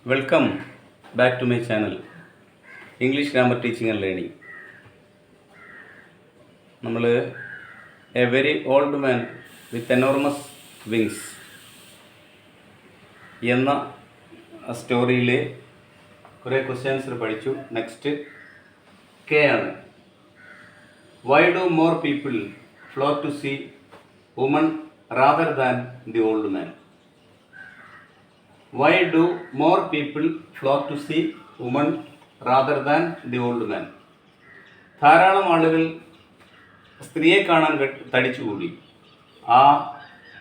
Welcome back to my channel, English Grammar Teaching and Learning. നമ്മൾ a very old man with enormous wings എന്ന സ്റ്റോറിയിലെ കുറേ questions പഠിച്ചു. Next K ആണ്. Why do more people flock to see woman rather than the old man? Why do more people flock to see women rather than the old man? ധാരാളം ആളുകൾ സ്ത്രീയെ കാണാൻ തടിച്ചുകൂടി ആ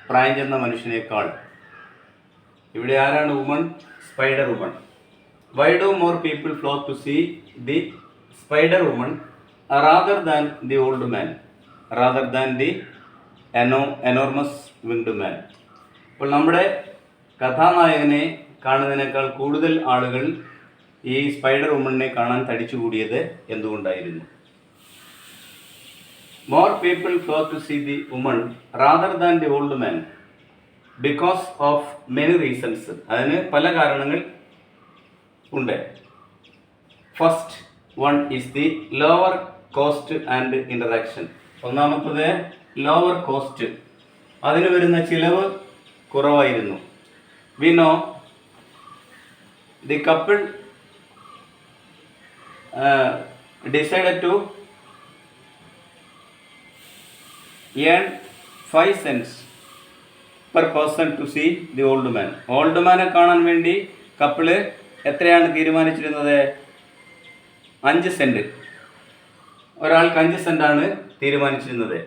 പ്രായം ചെന്ന മനുഷ്യനേക്കാൾ. ഇവിടെ ആരാണ് woman? Spider woman. Why do more people flock to see the spider woman rather than the old man, rather than the enormous winged man? അപ്പോൾ നമ്മുടെ കഥാനായകനെ കാണുന്നതിനേക്കാൾ കൂടുതൽ ആളുകൾ ഈ സ്പൈഡർ വുമണിനെ കാണാൻ തടിച്ചുകൂടിയത് എന്തുകൊണ്ടായിരുന്നു? More people flock to see the woman rather than the old man because of many reasons. അതിന് പല കാരണങ്ങൾ ഉണ്ട്. First one is the lower cost and interaction. ഒന്നാമത്തത് ലോവർ കോസ്റ്റ്, അതിന് വരുന്ന ചിലവ് കുറവായിരുന്നു. We know the couple decided to earn 5 cents per person to see the old man. Old മാനെ കാണാൻ വേണ്ടി കപ്പിള് എത്രയാണ് തീരുമാനിച്ചിരുന്നത്? 5 സെൻറ്റ്. ഒരാൾക്ക് 5 സെൻറ്റാണ് തീരുമാനിച്ചിരുന്നത്.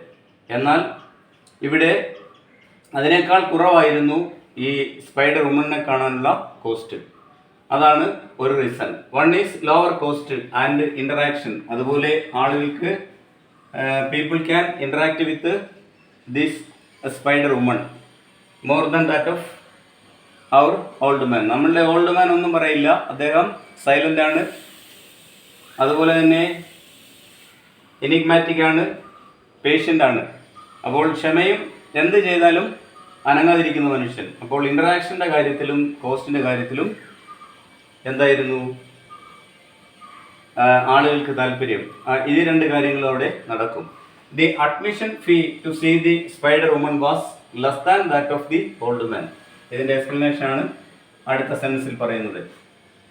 എന്നാൽ ഇവിടെ അതിനേക്കാൾ കുറവായിരുന്നു ഈ സ്പൈഡർ വുമണിനെ കാണാനുള്ള കോസ്റ്റ്. അതാണ് ഒരു reason. One is lower cost and interaction. അതുപോലെ ആളുകൾക്ക് people can interact with this spider woman more than that of our old man. നമ്മളുടെ ഓൾഡ് മാൻ ഒന്നും പറയില്ല, അദ്ദേഹം സൈലൻ്റ് ആണ്. അതുപോലെ തന്നെ എനിഗ്മാറ്റിക് ആണ്, പേഷ്യൻ്റ് ആണ്. അപ്പോൾ ക്ഷമയും എന്ത് ചെയ്താലും അനങ്ങാതിരിക്കുന്ന മനുഷ്യൻ. അപ്പോൾ ഇൻറ്ററാക്ഷൻ്റെ കാര്യത്തിലും കോസ്റ്റിൻ്റെ കാര്യത്തിലും എന്തായിരുന്നു ആളുകൾക്ക് താല്പര്യം? ഈ രണ്ട് കാര്യങ്ങളും അവിടെ നടക്കും. The admission fee to see the spider woman was less than that of the old man. ഇതിൻ്റെ എക്സ്പ്ലനേഷൻ ആണ് അടുത്ത സെൻറ്റൻസിൽ പറയുന്നത്.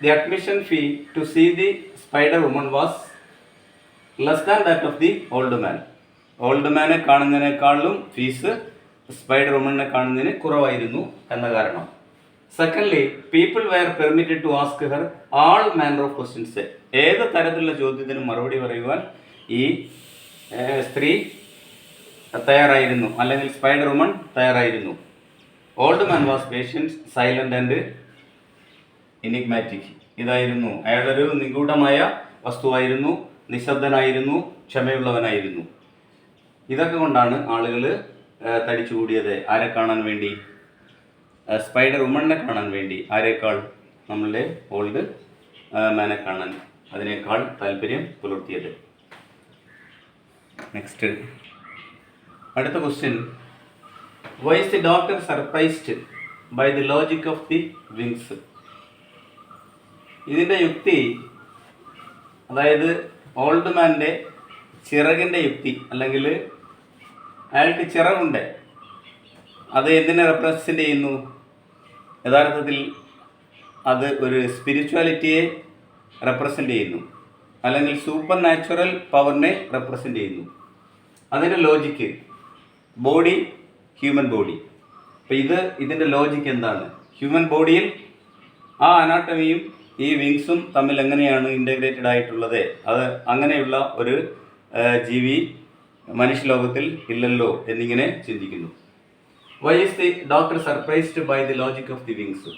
The admission fee to see the spider woman was less than that of the old man. ഓൾഡ് മാനെ കാണുന്നതിനേക്കാളും fees spider വുമണിനെ കാണുന്നതിന് കുറവായിരുന്നു എന്ന കാരണം. Secondly, people were permitted to ask her all manner of questions. ഏത് തരത്തിലുള്ള ചോദ്യത്തിനും മറുപടി പറയുവാൻ ഈ സ്ത്രീ തയ്യാറായിരുന്നു, അല്ലെങ്കിൽ സ്പൈഡർ വുമൺ തയ്യാറായിരുന്നു. Old man was patient, silent and enigmatic. ഇതായിരുന്നു, അയാളൊരു നിഗൂഢമായ വസ്തുവായിരുന്നു, നിശബ്ദനായിരുന്നു, ക്ഷമയുള്ളവനായിരുന്നു. ഇതൊക്കെ കൊണ്ടാണ് ആളുകൾ തടിച്ചുകൂടിയത്. ആരെ കാണാൻ വേണ്ടി? സ്പൈഡർ വുമണിനെ കാണാൻ വേണ്ടി. ആരേക്കാൾ? നമ്മളുടെ ഓൾഡ് മാനെ കാണാൻ അതിനേക്കാൾ താല്പര്യം പുലർത്തിയത്. നെക്സ്റ്റ്, അടുത്ത question. Why is the doctor surprised by the logic of the wings? ഇതിൻ്റെ യുക്തി, അതായത് ഓൾഡ് മാൻ്റെ ചിറകിൻ്റെ യുക്തി, അല്ലെങ്കിൽ അയാൾക്ക് ചിറകുണ്ട്, അത് എന്തിനെ റെപ്രസെൻ്റ് ചെയ്യുന്നു? യഥാർത്ഥത്തിൽ അത് ഒരു സ്പിരിച്വാലിറ്റിയെ റെപ്രസെൻ്റ് ചെയ്യുന്നു, അല്ലെങ്കിൽ സൂപ്പർ നാച്ചുറൽ പവറിനെ റെപ്രസെൻ്റ് ചെയ്യുന്നു. അതിൻ്റെ ലോജിക്ക് ബോഡി, ഹ്യൂമൻ ബോഡി. അപ്പോൾ ഇതിൻ്റെ ലോജിക്ക് എന്താണ്? ഹ്യൂമൻ ബോഡിയിൽ ആ അനാട്ടമിയും ഈ വിങ്സും തമ്മിൽ എങ്ങനെയാണ് ഇൻ്റഗ്രേറ്റഡ് ആയിട്ടുള്ളത്? അത് അങ്ങനെയുള്ള ഒരു ജീവി മനുഷ്യലോകത്തിൽ ഇല്ലല്ലോ എന്നിങ്ങനെ ചിന്തിക്കുന്നു. Why is the doctor surprised by the logic of the wings?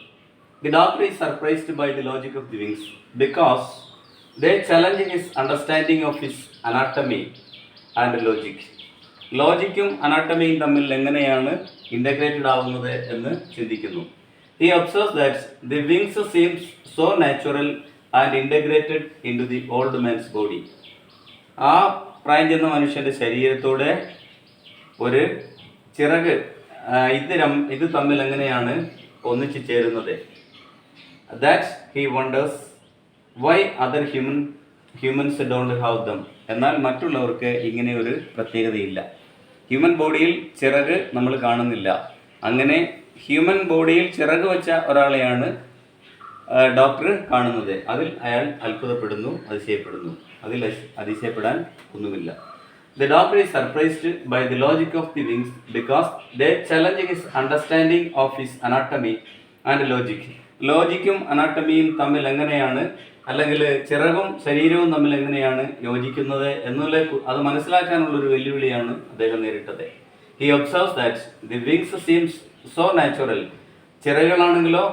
The doctor is surprised by the logic of the wings because they challenge his understanding of his anatomy and logic. ലോജിക്കും അനാട്ടമിയും തമ്മിൽ എങ്ങനെയാണ് integrated ആവുന്നത് എന്ന് ചിന്തിക്കുന്നു. He observes that the wings seems so natural and integrated into the old man's body. ആ പ്രായം ചെന്ന മനുഷ്യൻ്റെ ശരീരത്തോടെ ഒരു ചിറക് ഇത് തമ്മിൽ എങ്ങനെയാണ് ഒന്നിച്ചു ചേരുന്നത്? that he wonders why other humans don't have them. എന്നാൽ മറ്റുള്ളവർക്ക് ഇങ്ങനെ ഒരു പ്രത്യേകതയില്ല. ഹ്യൂമൻ ബോഡിയിൽ ചിറക് നമ്മൾ കാണുന്നില്ല. അങ്ങനെ ഹ്യൂമൻ ബോഡിയിൽ ചിറക് വെച്ച ഒരാളെയാണ് ഡോക്ടർ കാണുന്നത്. അതിൽ അയാൾ അത്ഭുതപ്പെടുന്നു, അതിശയപ്പെടുന്നു. അതിൽ അതിശയപ്പെടാൻ ഒന്നുമില്ല. The doctor is surprised by the logic of the wings because they challenge his understanding of his anatomy and logic. ലോജിക്കും അനാട്ടമിയും തമ്മിൽ എങ്ങനെയാണ്, അല്ലെങ്കിൽ ചിറകും ശരീരവും തമ്മിൽ എങ്ങനെയാണ് യോജിക്കുന്നത് എന്നുള്ള അത് മനസ്സിലാക്കാനുള്ളൊരു വെല്ലുവിളിയാണ് അദ്ദേഹം നേരിട്ടത്. He observes that the wings seems so natural. ചിറകുകളാണെങ്കിലോ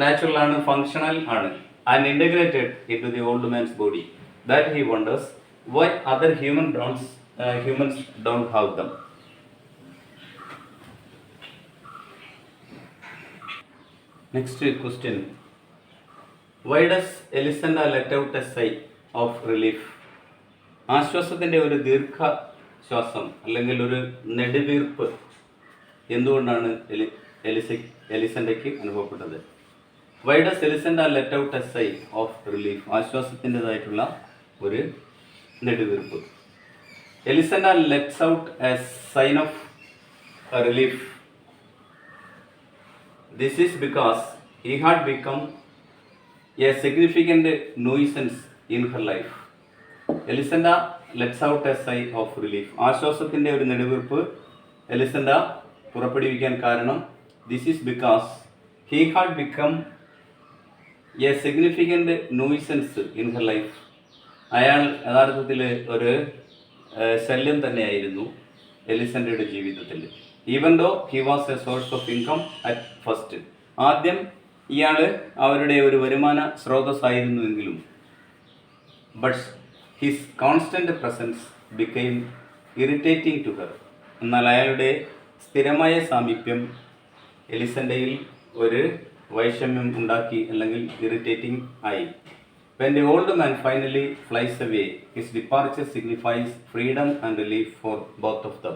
നാച്ചുറൽ ആണ്, ഫങ്ഷണൽ ആണ്, and integrated into the old man's body, that he wonders why other humans don't have them. Next question. Why does Elisenda let out a sigh of relief? ആശ്വാസത്തിൻ്റെ ഒരു ദീർഘശ്വാസം അല്ലെങ്കിൽ ഒരു നെടുവീർപ്പ് എന്തുകൊണ്ടാണ് എലിസണ്ടയ്ക്ക് അനുഭവപ്പെട്ടത്? Why does Elisenda let out a sigh of relief? ആശ്വാസത്തിൻ്റെതായിട്ടുള്ള ഒരു നെടുവീർപ്പ്. Elisenda lets out a sign of relief. This is because he had become a significant nuisance in her life. Elisenda lets out a sigh of relief. ആശ്വാസത്തിൻ്റെ ഒരു നെടുവീർപ്പ് എലിസണ്ട പുറപ്പെടുവിക്കാൻ കാരണം this is because he had become a significant nuisance in her life. അയാൾ യഥാർത്ഥത്തിൽ ഒരു ശല്യം തന്നെയായിരുന്നു എലിസണ്ടയുടെ ജീവിതത്തിൽ. Even though he was a source of income at first. ആദ്യം ഇയാൾ അവരുടെ ഒരു വരുമാന സ്രോതസ്സായിരുന്നുവെങ്കിലും but his constant presence became irritating to her. എന്നാൽ അയാളുടെ സ്ഥിരമായ സാമീപ്യം എലിസണ്ടയിൽ ഒരു വൈഷമ്യം ഉണ്ടാക്കി, അല്ലെങ്കിൽ ഇറിറ്റേറ്റിംഗ് ആയി. When the old man finally flies away, his departure signifies freedom and relief for both of them.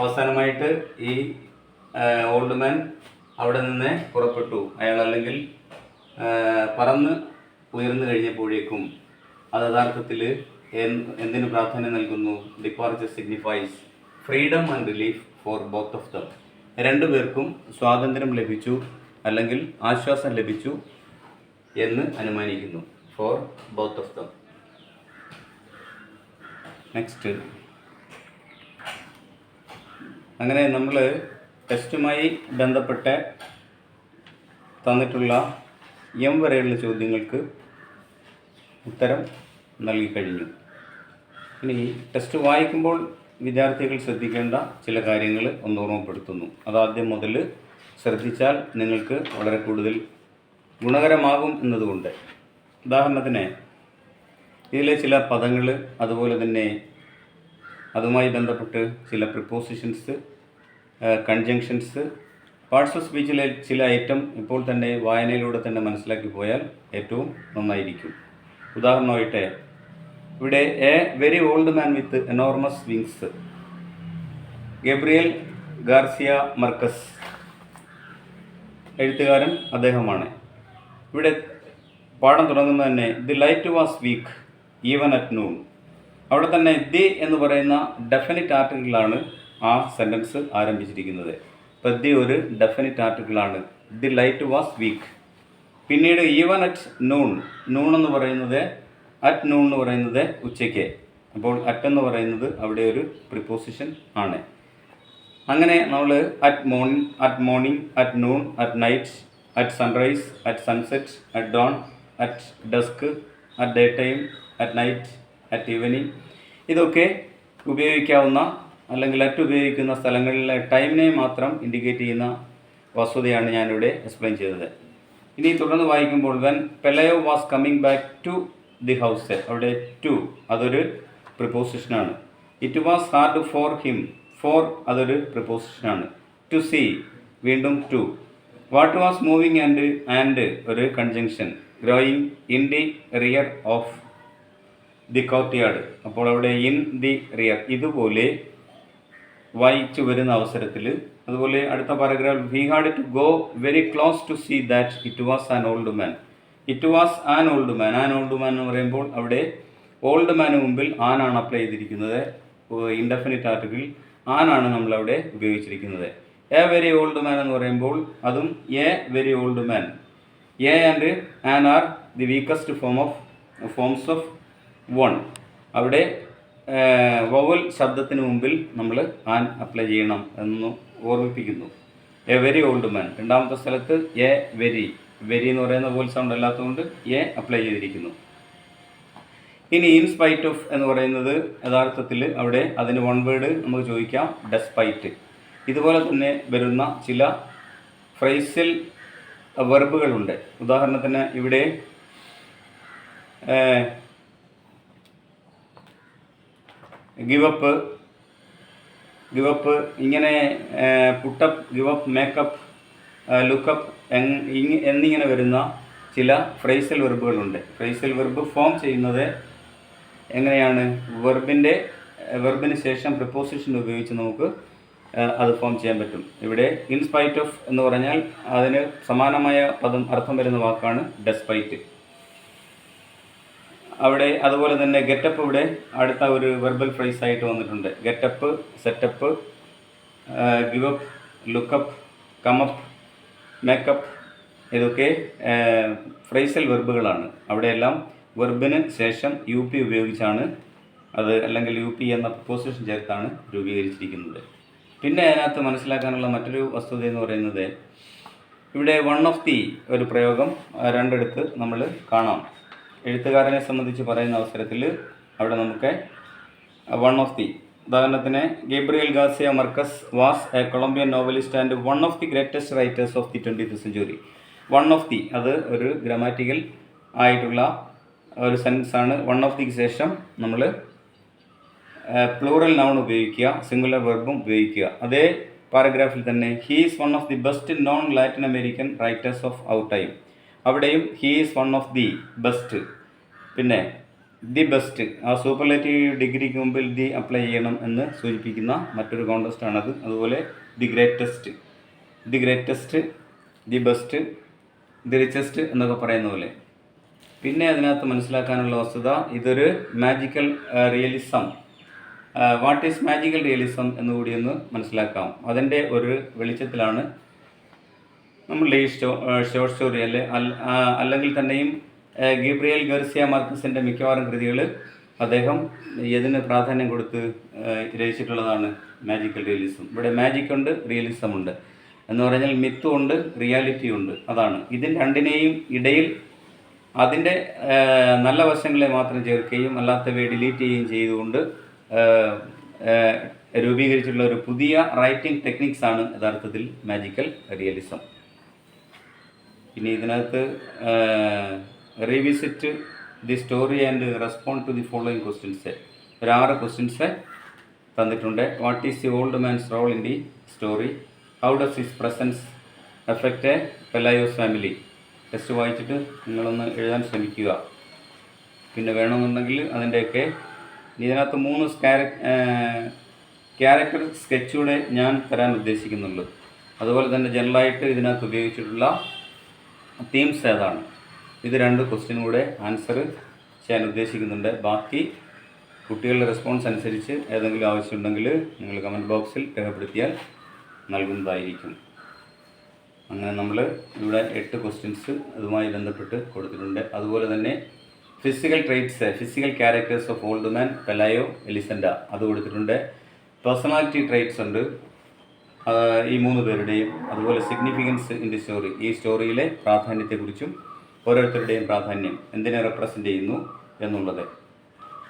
അവസാനമായിട്ട് ഈ ഓൾഡ് മാൻ അവിടെ നിന്ന് പുറപ്പെട്ടു. അയാൾ അല്ലെങ്കിൽ പറന്ന് ഉയർന്നു കഴിഞ്ഞപ്പോഴേക്കും അത് യഥാർത്ഥത്തിൽ എന്തിനു പ്രാധാന്യം നൽകുന്നു? Departure signifies freedom and relief for both of them. രണ്ടുപേർക്കും സ്വാതന്ത്ര്യം ലഭിച്ചു അല്ലെങ്കിൽ ആശ്വാസം ലഭിച്ചു എന്ന് അനുമാനിക്കുന്നു. For both of them. Next, അങ്ങനെ നമ്മൾ ടെസ്റ്റുമായി ബന്ധപ്പെട്ട് തന്നിട്ടുള്ള എം വരെയുള്ള ചോദ്യങ്ങൾക്ക് ഉത്തരം നൽകിക്കഴിഞ്ഞു. ഇനി ടെസ്റ്റ് വായിക്കുമ്പോൾ വിദ്യാർത്ഥികൾ ശ്രദ്ധിക്കേണ്ട ചില കാര്യങ്ങൾ ഒന്ന് ഓർമ്മപ്പെടുത്തുന്നു. അതാദ്യം മുതൽ ശ്രദ്ധിച്ചാൽ നിങ്ങൾക്ക് വളരെ കൂടുതൽ ഗുണകരമാകും എന്നതുകൊണ്ട്. ഉദാഹരണത്തിന് ഇതിലെ ചില പദങ്ങൾ, അതുപോലെ തന്നെ അതുമായി ബന്ധപ്പെട്ട് ചില പ്രിപ്പോസിഷൻസ്, കൺജങ്ഷൻസ്, പാർട്സ് ഓഫ് സ്പീച്ചിലെ ചില ഐറ്റം ഇപ്പോൾ തന്നെ വായനയിലൂടെ തന്നെ മനസ്സിലാക്കി പോയാൽ ഏറ്റവും നന്നായിരിക്കും. ഉദാഹരണമായിട്ട് ഇവിടെ a very old man with enormous wings, Gabriel Garcia Marquez, എഴുത്തുകാരൻ അദ്ദേഹമാണ്. ഇവിടെ പാഠം തുടങ്ങുന്നത് തന്നെ the light was weak even at noon. അവിടെ തന്നെ ദി എന്ന് പറയുന്ന ഡെഫിനിറ്റ് ആർട്ടിക്കിളാണ് ആ സെൻറ്റൻസ് ആരംഭിച്ചിരിക്കുന്നത്. അപ്പോൾ ദി ഒരു ഡെഫിനിറ്റ് ആർട്ടിക്കിളാണ്. The light was weak. പിന്നീട് ഈവൻ അറ്റ് നൂൺ, നൂൺ എന്ന് പറയുന്നത്, അറ്റ് നൂൺ എന്ന് പറയുന്നത് ഉച്ചയ്ക്ക്. അപ്പോൾ അറ്റ് എന്ന് പറയുന്നത് അവിടെ ഒരു പ്രിപ്പോസിഷൻ ആണ്. അങ്ങനെ നമ്മൾ at morning, at noon, at night, at sunrise, at sunset, at dawn, at dusk, at day time, at night, at evening, ഇതൊക്കെ ഉപയോഗിക്കാവുന്ന അല്ലെങ്കിൽ അറ്റ് ഉപയോഗിക്കുന്ന സ്ഥലങ്ങളിലെ ടൈമിനെ മാത്രം ഇൻഡിക്കേറ്റ് ചെയ്യുന്ന വസ്തുതയാണ് ഞാനിവിടെ എക്സ്പ്ലെയിൻ ചെയ്തത്. ഇനി തുടർന്ന് വായിക്കുമ്പോൾ when Pelayo was coming back to the house, അവിടെ ടു അതൊരു പ്രിപ്പോസിഷനാണ്. It was hard for him, for അതൊരു പ്രിപ്പോസിഷനാണ്. ടു സീ വീണ്ടും to. What was moving and ഒരു conjunction. Growing in the rear of the courtyard, അപ്പോൾ അവിടെ ഇൻ ദി റിയർ. ഇതുപോലെ വായിച്ചു വരുന്ന അവസരത്തിൽ അതുപോലെ അടുത്ത paragraph he had to go very close to see that it was an old man. It was an old man. An old man എന്ന് പറയുമ്പോൾ അവിടെ ഓൾഡ് മാന് മുമ്പിൽ ആനാണ് അപ്ലൈ ചെയ്തിരിക്കുന്നത്. ഇൻഡെഫിനിറ്റ് ആർട്ടിക്കിൾ ആനാണ് നമ്മളവിടെ ഉപയോഗിച്ചിരിക്കുന്നത്. എ വെരി ഓൾഡ് മാൻ എന്ന് പറയുമ്പോൾ അതും a very old man. A and an are the weakest forms of one. അവിടെ വവൽ ശബ്ദത്തിന് മുമ്പിൽ നമ്മൾ ആൻ അപ്ലൈ ചെയ്യണം എന്ന് ഓർമ്മിപ്പിക്കുന്നു. എ വെരി ഓൾഡ് മാൻ. രണ്ടാമത്തെ സ്ഥലത്ത് എ വെരി എന്ന് പറയുന്ന വോൽ സൗണ്ട് അല്ലാത്തതുകൊണ്ട് എ അപ്ലൈ ചെയ്തിരിക്കുന്നു. ഇനി ഇൻ സ്പൈറ്റ് ഓഫ് എന്ന് പറയുന്നത് യഥാർത്ഥത്തിൽ അവിടെ അതിന് വൺ വേർഡ് നമുക്ക് ചോദിക്കാം, ഡെസ്പൈറ്റ്. ഇതുപോലെ തന്നെ വരുന്ന ചില ഫ്രൈസൽ വെർബുകളുണ്ട്. ഉദാഹരണത്തിന് ഇവിടെ ഗിവ് അപ്പ് ഇങ്ങനെ put up, give up, makeup, lookup എന്നിങ്ങനെ വരുന്ന ചില ഫ്രൈസൽ വെർബുകളുണ്ട്. ഫ്രൈസൽ വെർബ് ഫോം ചെയ്യുന്നത് എങ്ങനെയാണ്? വെർബിന് ശേഷം പ്രിപ്പോസിഷൻ ഉപയോഗിച്ച് നമുക്ക് അത് ഫോം ചെയ്യാൻ പറ്റും. ഇവിടെ ഇൻ സ്പൈറ്റ് ഓഫ് എന്ന് പറഞ്ഞാൽ അതിന് സമാനമായ അർത്ഥം വരുന്ന വാക്കാണ് ഡെസ്പൈറ്റ്. അവിടെ അതുപോലെ തന്നെ ഗെറ്റപ്പ് ഇവിടെ അടുത്ത ഒരു വെർബൽ ഫ്രൈസ് ആയിട്ട് വന്നിട്ടുണ്ട്. Get up, set up, give up, look up, come up, make up ഇതൊക്കെ ഫ്രൈസൽ വെർബുകളാണ്. അവിടെയെല്ലാം വെർബിന് ശേഷം യു പി ഉപയോഗിച്ചാണ് അത്, അല്ലെങ്കിൽ യു പി എന്ന പ്രിപ്പോസിഷൻ ചേർത്താണ് രൂപീകരിച്ചിരിക്കുന്നത്. പിന്നെ അതിനകത്ത് മനസ്സിലാക്കാനുള്ള മറ്റൊരു വസ്തുത എന്ന് പറയുന്നത് ഇവിടെ വൺ ഓഫ് ദി ഒരു പ്രയോഗം രണ്ടിടത്ത് നമ്മൾ കാണാം. എഴുത്തുകാരനെ സംബന്ധിച്ച് പറയുന്ന അവസരത്തിൽ അവിടെ നമുക്ക് വൺ ഓഫ് ദി, ഉദാഹരണത്തിന് Gabriel Garcia Marquez was a Colombian novelist and one of the greatest writers of the 20th century. One of the അത് ഒരു ഗ്രാമാറ്റിക്കൽ ആയിട്ടുള്ള ഒരു സെൻസ് ആണ്. വൺ ഓഫ് ദിക്ക് ശേഷം നമ്മൾ പ്ലൂറൽ നൗൺ ഉപയോഗിക്കുക, സിംഗുലർ വെർബും ഉപയോഗിക്കുക. അതേ പാരഗ്രാഫിൽ തന്നെ he is one of the best non Latin American writers of our time. അവിടെയും he is one of the best. പിന്നെ ദി ബെസ്റ്റ്, ആ സൂപ്പർലേറ്റീവ് ഡിഗ്രിക്ക് മുമ്പിൽ ദി അപ്ലൈ ചെയ്യണം എന്ന് സൂചിപ്പിക്കുന്ന മറ്റൊരു കോൺടെസ്റ്റ് ആണത്. അതുപോലെ the greatest, the best, the richest എന്നൊക്കെ പറയുന്ന പോലെ. പിന്നെ അതിനകത്ത് മനസ്സിലാക്കാനുള്ള വസ്തുത ഇതൊരു magical realism. What is magical realism എന്നുകൂടി ഒന്ന് മനസ്സിലാക്കാം. അതിൻ്റെ ഒരു വെളിച്ചത്തിലാണ് നമ്മളുടെ ഈ ഷോർട്ട് സ്റ്റോറി അല്ലെങ്കിൽ തന്നെയും ഗേബ്രിയൽ ഗാർസിയ മാർക്കസിൻ്റെ മിക്കവാറും കൃതികൾ അദ്ദേഹം ഇതിന് പ്രാധാന്യം കൊടുത്ത് രചിച്ചിട്ടുള്ളതാണ് മാജിക്കൽ റിയലിസം. ഇവിടെ മാജിക് ഉണ്ട്, റിയലിസം ഉണ്ട് എന്ന് പറഞ്ഞാൽ മിത്തും ഉണ്ട്, റിയാലിറ്റിയും ഉണ്ട്. അതാണ് ഇതിന് രണ്ടിനെയും ഇടയിൽ അതിൻ്റെ നല്ല വശങ്ങളെ മാത്രം ചേർക്കുകയും അല്ലാത്തവയെ ഡിലീറ്റ് ചെയ്യുകയും ചെയ്തുകൊണ്ട് രൂപീകരിച്ചിട്ടുള്ള ഒരു പുതിയ റൈറ്റിംഗ് ടെക്നിക്സ് ആണ് യഥാർത്ഥത്തിൽ മാജിക്കൽ റിയലിസം. ഇനി ഇതിനകത്ത് revisit the story and respond to the following questions, ഒരു 6 ക്വസ്റ്റ്യൻസ് തന്നിട്ടുണ്ട്. What is the old man's role in the story? How does his presence affect a Pelayo's family? Text വായിച്ചിട്ട് നിങ്ങളൊന്ന് എഴുതാൻ ശ്രമിക്കുക. പിന്നെ വേണമെന്നുണ്ടെങ്കിൽ അതിൻ്റെയൊക്കെ ഇതിനകത്ത് 3 ക്യാരക്ടർ സ്കെച്ചുകൂടെ ഞാൻ തരാൻ ഉദ്ദേശിക്കുന്നുള്ളൂ. അതുപോലെ തന്നെ ജനറലായിട്ട് ഇതിനകത്ത് ഉപയോഗിച്ചിട്ടുള്ള തീംസ് ഏതാണ്? ഇത് 2 ക്വസ്റ്റ്യൻ കൂടെ ആൻസർ ചെയ്യാൻ ഉദ്ദേശിക്കുന്നുണ്ട്. ബാക്കി കുട്ടികളുടെ റെസ്പോൺസ് അനുസരിച്ച് ഏതെങ്കിലും ആവശ്യമുണ്ടെങ്കിൽ നിങ്ങൾ കമൻറ്റ് ബോക്സിൽ രേഖപ്പെടുത്തിയാൽ നൽകുന്നതായിരിക്കും. അങ്ങനെ നമ്മൾ ഇവിടെ 8 ക്വസ്റ്റ്യൻസ് അതുമായി ബന്ധപ്പെട്ട് കൊടുത്തിട്ടുണ്ട്. അതുപോലെ തന്നെ physical traits, physical characters of old man, Pelayo, Elisenda അത് കൊടുത്തിട്ടുണ്ട്. പേഴ്സണാലിറ്റി ട്രേറ്റ്സ് ഉണ്ട് ഈ 3 പേരുടെയും. അതുപോലെ സിഗ്നിഫിക്കൻസ് ഇൻ ദി സ്റ്റോറി, ഈ സ്റ്റോറിയിലെ പ്രാധാന്യത്തെക്കുറിച്ചും ഓരോരുത്തരുടെയും പ്രാധാന്യം എന്തിനെ റെപ്രസെൻ്റ് ചെയ്യുന്നു എന്നുള്ളത്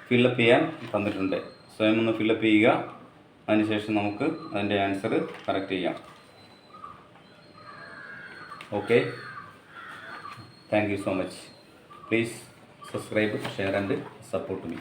ഫില്ലപ്പ് ചെയ്യാൻ തന്നിട്ടുണ്ട്. സ്വയം ഒന്ന് ഫില്ലപ്പ് ചെയ്യുക. അതിനുശേഷം നമുക്ക് അതിൻ്റെ ആൻസർ കറക്റ്റ് ചെയ്യാം. Okay, thank you so much. Please subscribe, share and support me.